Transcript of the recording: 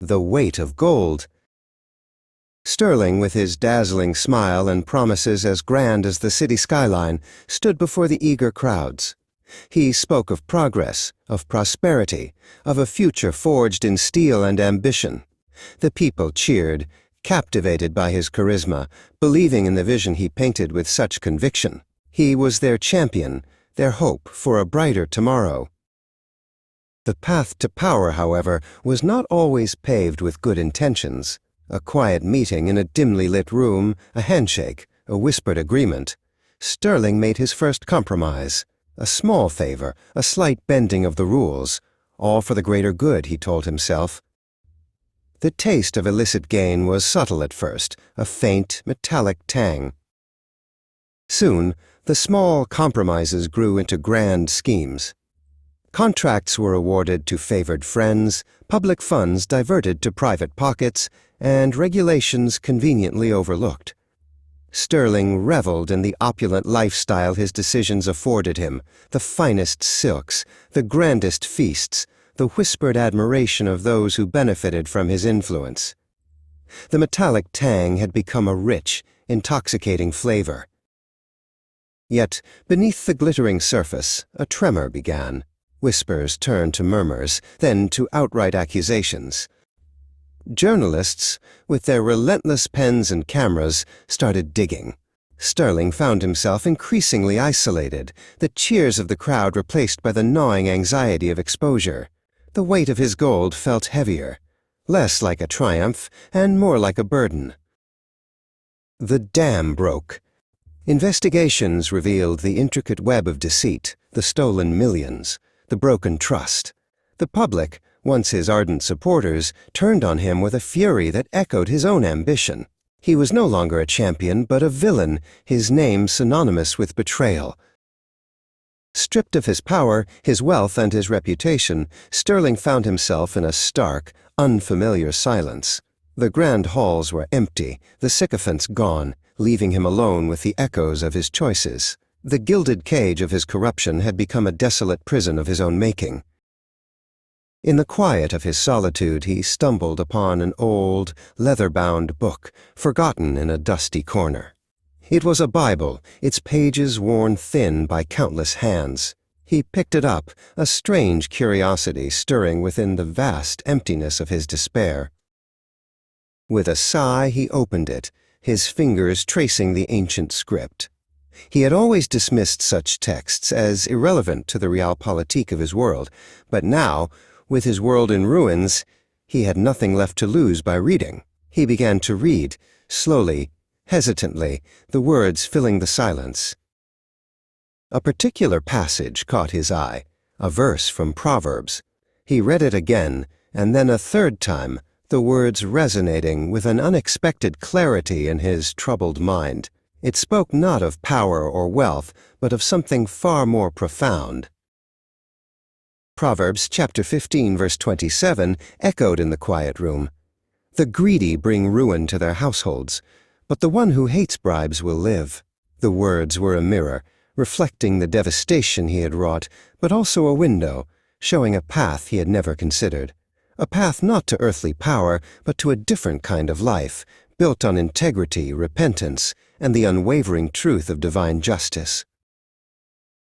The weight of gold. Sterling, with his dazzling smile and promises as grand as the city skyline, stood before the eager crowds. He spoke of progress, of prosperity, of a future forged in steel and ambition. The people cheered, captivated by his charisma, believing in the vision he painted with such conviction. He was their champion, their hope for a brighter tomorrow. The path to power, however, was not always paved with good intentions. A quiet meeting in a dimly lit room, a handshake, a whispered agreement. Sterling made his first compromise. A small favor, a slight bending of the rules, all for the greater good, he told himself. The taste of illicit gain was subtle at first, a faint, metallic tang. Soon, the small compromises grew into grand schemes. Contracts were awarded to favored friends, public funds diverted to private pockets, and regulations conveniently overlooked. Sterling reveled in the opulent lifestyle his decisions afforded him, the finest silks, the grandest feasts, the whispered admiration of those who benefited from his influence. The metallic tang had become a rich, intoxicating flavor. Yet, beneath the glittering surface, a tremor began. Whispers turned to murmurs, then to outright accusations. Journalists, with their relentless pens and cameras, started digging. Sterling found himself increasingly isolated, the cheers of the crowd replaced by the gnawing anxiety of exposure. The weight of his gold felt heavier, less like a triumph and more like a burden. The dam broke. Investigations revealed the intricate web of deceit, the stolen millions, the broken trust. The public, once his ardent supporters, turned on him with a fury that echoed his own ambition. He was no longer a champion, but a villain, his name synonymous with betrayal. Stripped of his power, his wealth, and his reputation, Sterling found himself in a stark, unfamiliar silence. The grand halls were empty, the sycophants gone, leaving him alone with the echoes of his choices. The gilded cage of his corruption had become a desolate prison of his own making. In the quiet of his solitude, he stumbled upon an old, leather-bound book, forgotten in a dusty corner. It was a Bible, its pages worn thin by countless hands. He picked it up, a strange curiosity stirring within the vast emptiness of his despair. With a sigh, he opened it, his fingers tracing the ancient script. He had always dismissed such texts as irrelevant to the realpolitik of his world, but now, with his world in ruins, he had nothing left to lose by reading. He began to read, slowly, hesitantly, the words filling the silence. A particular passage caught his eye, a verse from Proverbs. He read it again, and then a third time, the words resonating with an unexpected clarity in his troubled mind. It spoke not of power or wealth, but of something far more profound. Proverbs chapter 15, verse 27 echoed in the quiet room. The greedy bring ruin to their households, but the one who hates bribes will live. The words were a mirror, reflecting the devastation he had wrought, but also a window, showing a path he had never considered. A path not to earthly power, but to a different kind of life, built on integrity, repentance, and the unwavering truth of divine justice.